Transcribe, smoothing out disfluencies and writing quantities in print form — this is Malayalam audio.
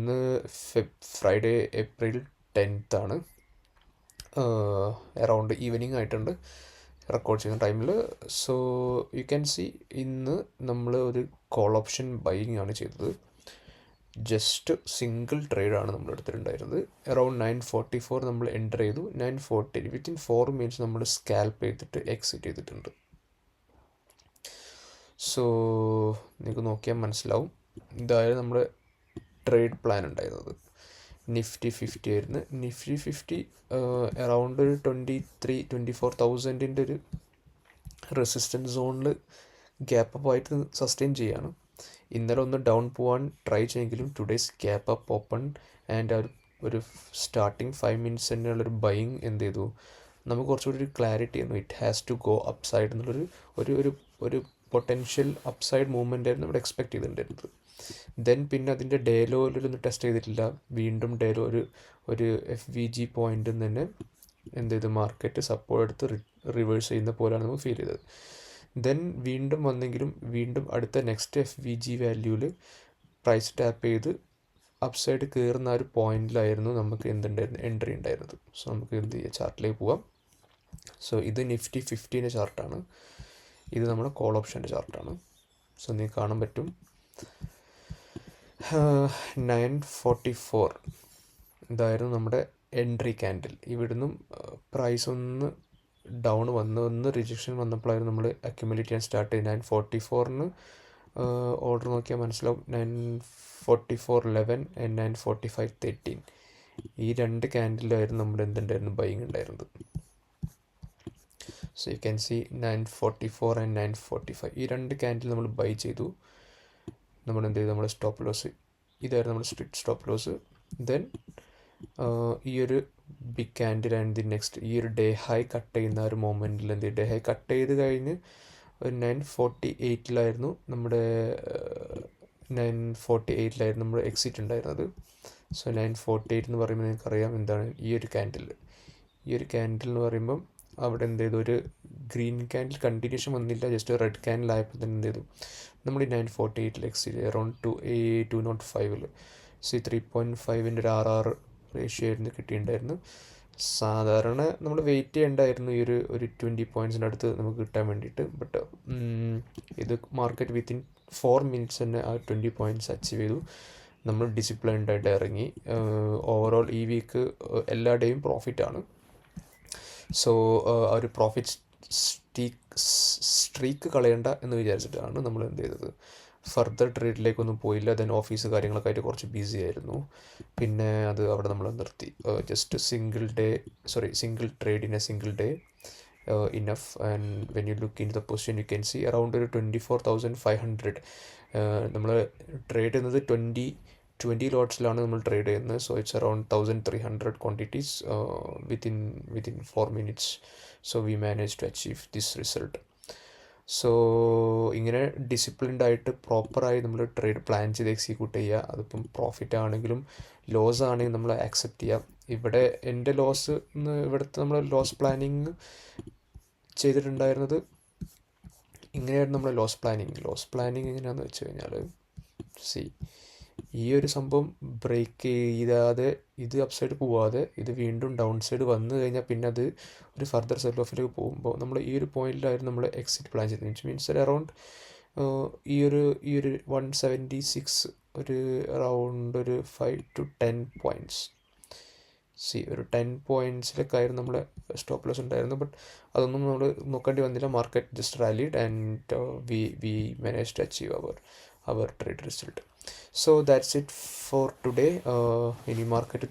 ഇന്ന് ഫ്രൈഡേ ഏപ്രിൽ 10th ആണ്. അറൗണ്ട് ഈവനിങ് ആയിട്ടുണ്ട് റെക്കോർഡ് ചെയ്യുന്ന ടൈമിൽ. സോ യു ക്യാൻ സി ഇന്ന് നമ്മൾ ഒരു കോൾ ഓപ്ഷൻ ബൈയിങ് ആണ് ചെയ്തത്. ജസ്റ്റ് സിംഗിൾ ട്രേഡാണ് നമ്മൾ എടുത്തിട്ടുണ്ടായിരുന്നത്. അറൗണ്ട് 9:44 നമ്മൾ എൻ്റർ ചെയ്തു. 9:40 വിത്തിൻ 4 മിനിറ്റ്സ് നമ്മൾ സ്കാൽപ്പ് ചെയ്തിട്ട് എക്സിറ്റ് ചെയ്തിട്ടുണ്ട്. സോ നിങ്ങൾക്ക് നോക്കിയാൽ മനസ്സിലാവും. ഇതായിരുന്നു നമ്മുടെ ട്രേഡ് പ്ലാൻ ഉണ്ടായിരുന്നത്. നിഫ്റ്റി 50 ആയിരുന്നു. നിഫ്റ്റി 50 അറൗണ്ട് ഒരു 24,000 ഒരു റെസിസ്റ്റൻസ് സോണിൽ ഗ്യാപ്പ് അപ്പ് ആയിട്ട് സസ്റ്റെയിൻ ചെയ്യാണ്. ഇന്നലെ ഒന്ന് ഡൗൺ പോകാൻ ട്രൈ ചെയ്യെങ്കിലും today's gap up open and ഒരു സ്റ്റാർട്ടിങ് 5 മിനിറ്റ്സ് തന്നെയുള്ളൊരു ബൈയിങ് എന്ത് ചെയ്തു, നമുക്ക് കുറച്ചുകൂടി ഒരു ക്ലാരിറ്റി ആയിരുന്നു. It has to go upside എന്നുള്ളൊരു ഒരു പൊട്ടൻഷ്യൽ അപ്പ് സൈഡ് മൂവ്മെൻ്റ് ആയിരുന്നു ഇവിടെ എക്സ്പെക്ട് ചെയ്തിട്ടുണ്ടായിരുന്നത്. ദെൻ പിന്നെ അതിൻ്റെ ഡേലോയിലൊന്നും ടെസ്റ്റ് ചെയ്തിട്ടില്ല. വീണ്ടും ഡേലോ ഒരു FVG പോയിന്റിൽ നിന്ന് തന്നെ എന്ത് ചെയ്തു, മാർക്കറ്റ് സപ്പോർട്ട് എടുത്ത് റിവേഴ്സ് ചെയ്യുന്ന പോലെയാണ് നമുക്ക് ഫീൽ ചെയ്തത്. ദെൻ വീണ്ടും വന്നെങ്കിലും വീണ്ടും അടുത്ത നെക്സ്റ്റ് FVG വാല്യൂവിൽ പ്രൈസ് ടാപ്പ് ചെയ്ത് അപ്സൈഡ് കയറുന്ന ഒരു പോയിന്റിലായിരുന്നു നമുക്ക് എന്തുണ്ടായിരുന്നു, എൻട്രി ഉണ്ടായിരുന്നത്. സോ നമുക്ക് എന്ത് ചെയ്യാം, ചാർട്ടിലേക്ക് പോവാം. സോ ഇത് നിഫ്റ്റി 50 ചാർട്ടാണ്. ഇത് നമ്മുടെ കോൾ ഓപ്ഷൻ്റെ ചാർട്ടാണ്. സോ നിങ്ങൾക്ക് കാണാൻ പറ്റും 9:44 ഇതായിരുന്നു നമ്മുടെ എൻട്രി ക്യാൻഡിൽ. ഇവിടുന്നും പ്രൈസ് ഒന്ന് ഡൗൺ ഒന്ന് റിജക്ഷൻ വന്നപ്പോഴായിരുന്നു നമ്മൾ അക്യുമുലേറ്റ് ചെയ്യാൻ സ്റ്റാർട്ട് ചെയ്ത്. 9:44 ഓർഡർ നോക്കിയാൽ മനസ്സിലാവും. 9:44.11 ആൻഡ് 9:45.13 ഈ രണ്ട് ക്യാൻഡിലായിരുന്നു നമ്മുടെ എന്തുണ്ടായിരുന്നു, ബൈയിങ് ഉണ്ടായിരുന്നത്. So you can see 9:44 and 9:45 ഈ രണ്ട് ക്യാൻഡിൽ നമ്മൾ ബൈ ചെയ്തു. നമ്മൾ എന്ത് ചെയ്തു, നമ്മുടെ സ്റ്റോപ്പ് ലോസ് ഇതായിരുന്നു നമ്മുടെ സ്ട്രിക്റ്റ് സ്റ്റോപ്പ് ലോസ്. ദെൻ ഈ ഒരു big candle and the next ഈ ഒരു ഡേ ഹൈ കട്ട് ചെയ്യുന്ന ഒരു മൊമെൻറ്റിൽ എന്ത് ചെയ്യും, ഡേ ഹൈ കട്ട് ചെയ്ത് കഴിഞ്ഞ് ഒരു 9:48 നമ്മുടെ 9:48 നമ്മുടെ എക്സിറ്റ് ഉണ്ടായിരുന്നത്. സോ 9:48 എന്ന് പറയുമ്പോൾ നിങ്ങൾക്കറിയാം എന്താണ് ഈ ഒരു ക്യാൻഡിൽ എന്ന് പറയുമ്പം അവിടെ എന്ത് ചെയ്തു, ഒരു ഗ്രീൻ ക്യാൻഡിൽ കണ്ടിന്യൂഷൻ വന്നില്ല, ജസ്റ്റ് റെഡ് ക്യാൻഡിൽ ആയപ്പോൾ തന്നെ എന്ത് ചെയ്തു, നമ്മൾ ഈ 9:48 എക്സിറ്റ് അറൗണ്ട് 205 സി 3.5 ഒരു RR റേഷ്യോ ആയിരുന്നു കിട്ടിയിട്ടുണ്ടായിരുന്നു. സാധാരണ നമ്മൾ വെയിറ്റ് ചെയ്യേണ്ടായിരുന്നു ഈ ഒരു 20 പോയിൻറ്റ്സിൻ്റെ അടുത്ത് നമുക്ക് കിട്ടാൻ വേണ്ടിയിട്ട്. ബട്ട് ഇത് മാർക്കറ്റ് വിത്തിൻ 4 മിനിറ്റ്സ് തന്നെ ആ 20 പോയിൻറ്റ്സ് അച്ചീവ് ചെയ്തു. നമ്മൾ ഡിസിപ്ലിൻഡ് ആയിട്ട് ഇറങ്ങി. ഓവറോൾ ഈ വീക്ക് എല്ലാ ഡേയും പ്രോഫിറ്റാണ്. സോ ആ ഒരു പ്രോഫിറ്റ് സ്ട്രീക്ക് കളയണ്ട എന്ന് വിചാരിച്ചിട്ടാണ് നമ്മൾ എന്ത് ചെയ്തത്, ഫർദർ ട്രേഡിലേക്കൊന്നും പോയില്ല. ദെൻ ഓഫീസ് കാര്യങ്ങളൊക്കെ ആയിട്ട് കുറച്ച് ബിസി ആയിരുന്നു. പിന്നെ അത് അവിടെ നമ്മൾ നിർത്തി. Just single trade in A single day enough. And when you look in the position you can see around ഒരു 24,500 നമ്മൾ ട്രേഡ് ചെയ്യുന്നത് 20 ലോട്ട്സിലാണ് നമ്മൾ ട്രേഡ് ചെയ്യുന്നത്. So it's around 1,300 quantities within 4 minutes. So we manage to achieve this result. So ഇങ്ങനെ ഡിസിപ്ലിൻഡ് ആയിട്ട് പ്രോപ്പറായി നമ്മൾ ട്രേഡ് പ്ലാൻ ചെയ്ത് എക്സിക്യൂട്ട് ചെയ്യുക. അതിപ്പം പ്രോഫിറ്റ് ആണെങ്കിലും ലോസ് ആണെങ്കിലും നമ്മൾ ആക്സെപ്റ്റ് ചെയ്യാം. ഇവിടെ എൻ്റെ ലോസ് ഇവിടുത്തെ നമ്മൾ ലോസ് പ്ലാനിങ് ചെയ്തിട്ടുണ്ടായിരുന്നത് ഇങ്ങനെയായിരുന്നു. നമ്മുടെ ലോസ് പ്ലാനിങ് എങ്ങനെയാണെന്ന് വെച്ച് കഴിഞ്ഞാൽ, ഈ ഒരു സംഭവം ബ്രേക്ക് ചെയ്താതെ ഇത് അപ്സൈഡ് പോവാതെ ഇത് വീണ്ടും ഡൗൺ സൈഡ് വന്നു കഴിഞ്ഞാൽ പിന്നെ അത് ഒരു ഫർദർ സെൽ ഓഫിലേക്ക് പോകുമ്പോൾ നമ്മൾ ഈ ഒരു പോയിന്റിലായിരുന്നു നമ്മൾ എക്സിറ്റ് പ്ലാൻ ചെയ്തത്. മീൻസ് അറൗണ്ട് ഈ ഒരു 176 ഒരു അറൗണ്ട് ഒരു 5 to 10 പോയിൻറ്റ്സ് ഒരു 10 പോയിൻറ്റ്സിലൊക്കെ ആയിരുന്നു നമ്മുടെ സ്റ്റോപ്പ് ലോസ് ഉണ്ടായിരുന്നു. ബട്ട് അതൊന്നും നമ്മൾ നോക്കേണ്ടി വന്നില്ല. Market just rallied and we manage to achieve our trade result. So that's it for today. Any market